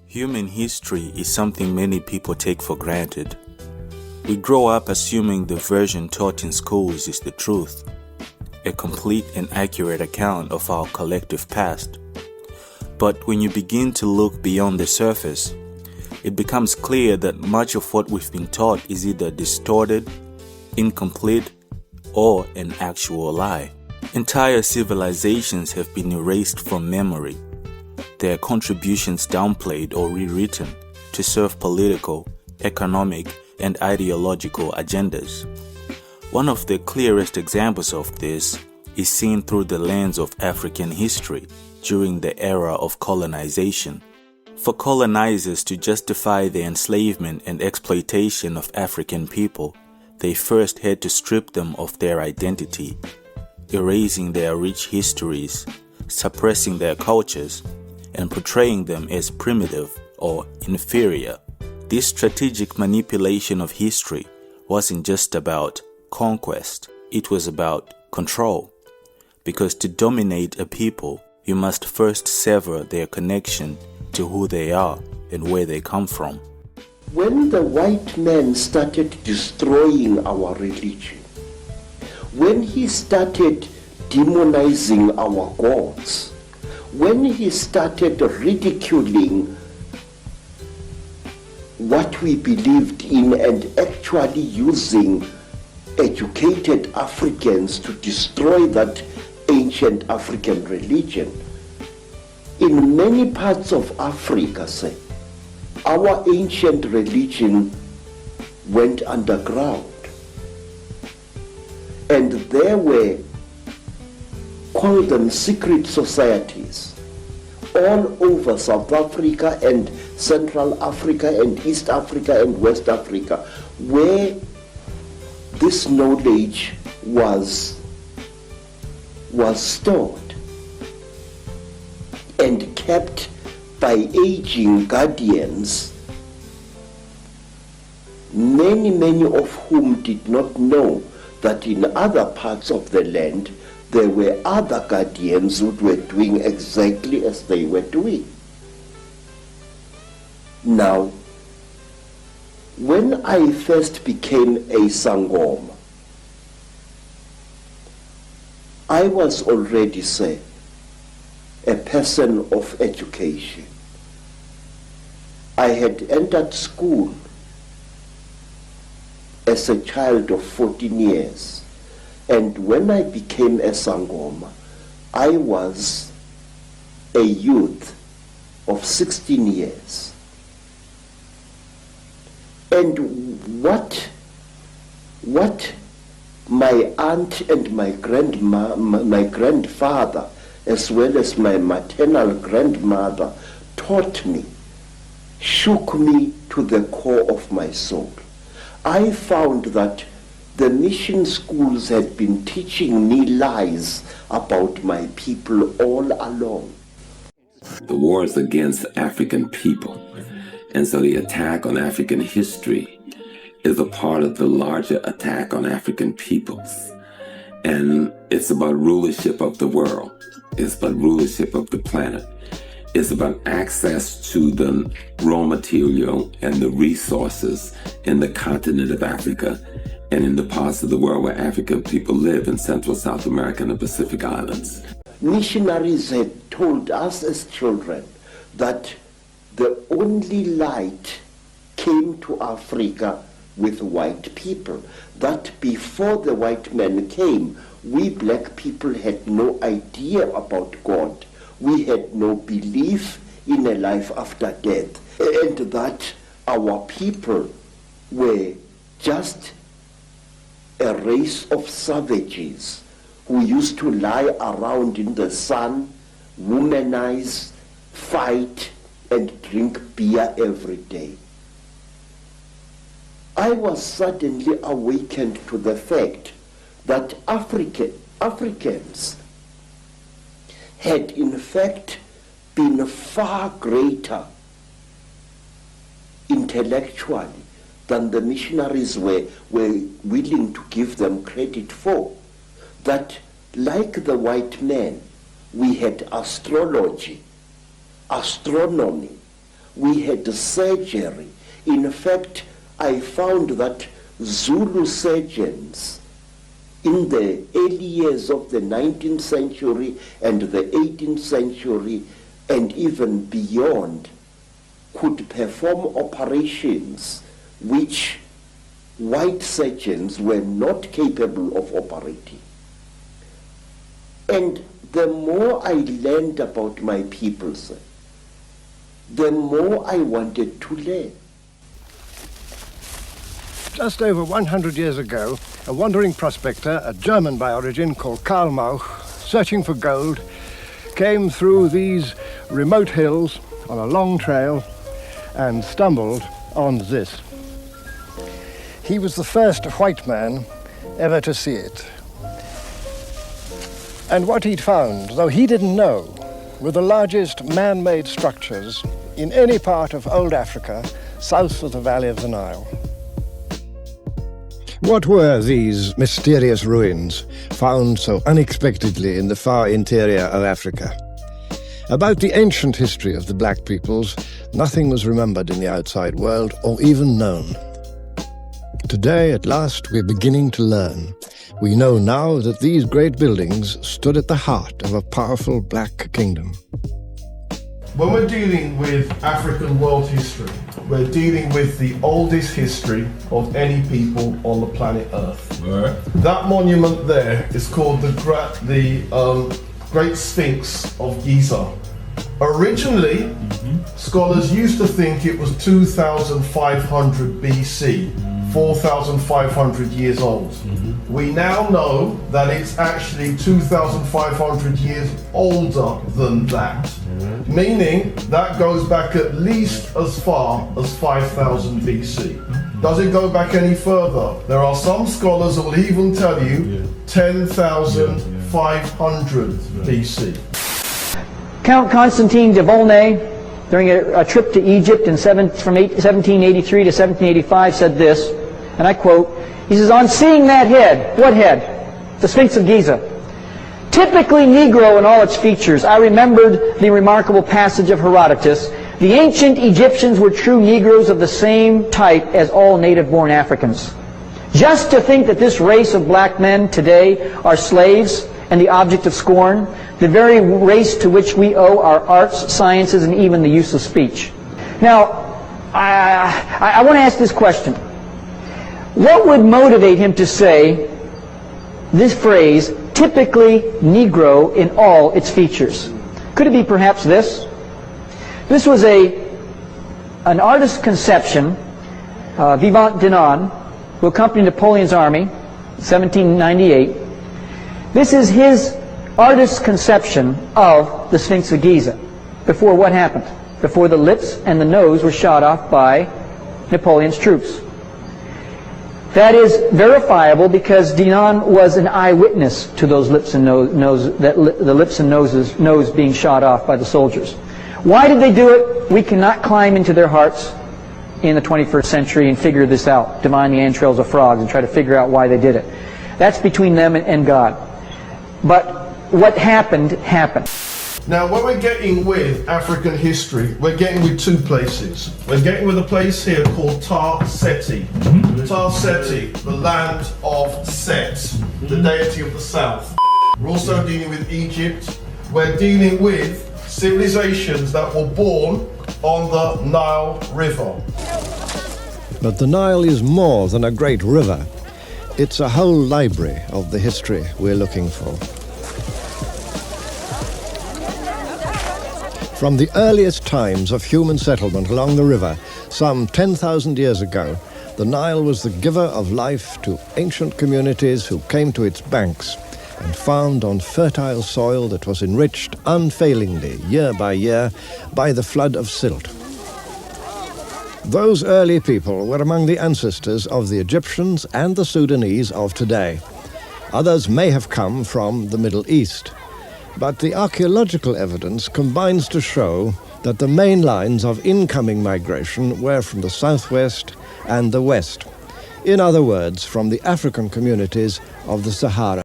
Human history is something many people take for granted. We grow up assuming the version taught in schools is the truth, a complete and accurate account of our collective past. But when you begin to look beyond the surface, it becomes clear that much of what we've been taught is either distorted, incomplete, or an actual lie. Entire civilizations have been erased from memory, their contributions downplayed or rewritten to serve political, economic, and ideological agendas. One of the clearest examples of this is seen through the lens of African history during the era of colonization. For colonizers to justify the enslavement and exploitation of African people, they first had to strip them of their identity, erasing their rich histories, suppressing their cultures, and portraying them as primitive or inferior. This strategic manipulation of history wasn't just about conquest, it was about control. Because to dominate a people, you must first sever their connection to who they are and where they come from. When the white man started destroying our religion, when he started demonizing our gods, when he started ridiculing what we believed in and actually using educated Africans to destroy that ancient African religion, in many parts of Africa, our ancient religion went underground. And there were, call them secret societies, all over South Africa and Central Africa and East Africa and West Africa, where this knowledge was stored and kept by aging guardians, many of whom did not know that in other parts of the land there were other guardians who were doing exactly as they were doing. Now, when I first became a Sangoma, I was already, a person of education. I had entered school as a child of 14 years. And when I became a Sangoma, I was a youth of 16 years. And what my aunt and my grandfather, as well as my maternal grandmother, taught me, shook me to the core of my soul. I found that the mission schools had been teaching me lies about my people all along. The war is against African people, and so the attack on African history is a part of the larger attack on African peoples. And it's about rulership of the world. It's about rulership of the planet. It's about access to the raw material and the resources in the continent of Africa and in the parts of the world where African people live in Central, South America, and the Pacific Islands. Missionaries had told us as children that the only light came to Africa with white people, that before the white man came, we black people had no idea about God. We had no belief in a life after death, and that our people were just a race of savages who used to lie around in the sun, womanize, fight, and drink beer every day. I was suddenly awakened to the fact that Africans had in fact been far greater intellectually than the missionaries were willing to give them credit for. That, like the white man, we had astrology, astronomy, we had surgery. In fact, I found that Zulu surgeons in the early years of the 19th century and the 18th century and even beyond could perform operations which white surgeons were not capable of operating. And the more I learned about my people, sir, the more I wanted to learn. Just over 100 years ago, a wandering prospector, a German by origin called Karl Mauch, searching for gold, came through these remote hills on a long trail and stumbled on this. He was the first white man ever to see it. And what he'd found, though he didn't know, were the largest man-made structures in any part of old Africa south of the valley of the Nile. What were these mysterious ruins found so unexpectedly in the far interior of Africa? About the ancient history of the black peoples, nothing was remembered in the outside world or even known. Today, at last, we're beginning to learn. We know now that these great buildings stood at the heart of a powerful black kingdom. When we're dealing with African world history, we're dealing with the oldest history of any people on the planet Earth. Right. That monument there is called the Great Sphinx of Giza. Originally, scholars used to think it was 2,500 BC, 4,500 years old. We now know that it's actually 2,500 years older than that. Meaning that goes back at least as far as 5,000 BC. Does it go back any further? There are some scholars that will even tell you 10,500 BC. Count Constantine de Volney, during a trip to Egypt from 1783 to 1785, said this, and I quote, he says, "On seeing that head," what head? The Sphinx of Giza. "Typically Negro in all its features, I remembered the remarkable passage of Herodotus, the ancient Egyptians were true Negroes of the same type as all native-born Africans. Just to think that this race of black men today are slaves and the object of scorn, the very race to which we owe our arts, sciences, and even the use of speech." Now, I want to ask this question. What would motivate him to say this phrase, typically Negro in all its features? Could it be perhaps this? This was an artist's conception, Vivant Denon, who accompanied Napoleon's army, 1798. This is his artist's conception of the Sphinx of Giza. Before what happened? Before the lips and the nose were shot off by Napoleon's troops. That is verifiable because Denon was an eyewitness to those lips and the lips and nose being shot off by the soldiers. Why did they do it? We cannot climb into their hearts in the 21st century and figure this out, divine the entrails of frogs, and try to figure out why they did it. That's between them and God. But what happened, happened. Now, when we're getting with African history, we're getting with two places. We're getting with a place here called Tar Seti. Tar Seti, the land of Set, the deity of the south. We're also dealing with Egypt. We're dealing with civilizations that were born on the Nile River. But the Nile is more than a great river. It's a whole library of the history we're looking for. From the earliest times of human settlement along the river, some 10,000 years ago, the Nile was the giver of life to ancient communities who came to its banks and found on fertile soil that was enriched unfailingly, year by year, by the flood of silt. Those early people were among the ancestors of the Egyptians and the Sudanese of today. Others may have come from the Middle East. But the archaeological evidence combines to show that the main lines of incoming migration were from the southwest and the west. In other words, from the African communities of the Sahara.